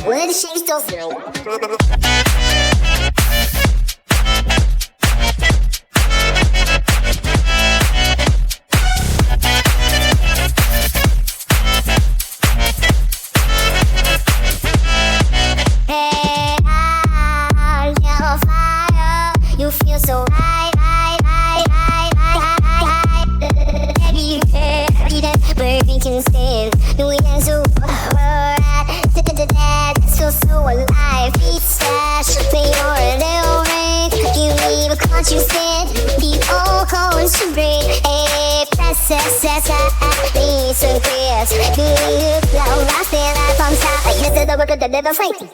Where the shade still zero. You feel so right, right, right, right, right, right. Baby, baby, that baby can stand. Doing that so alright. That feels so alive. Beat stash, play your little ring. You leave a clutch, you stand. The old cones to break. Hey, princess, please surprise. Good, love, last day life on top. This is the work of the devil, Frankie.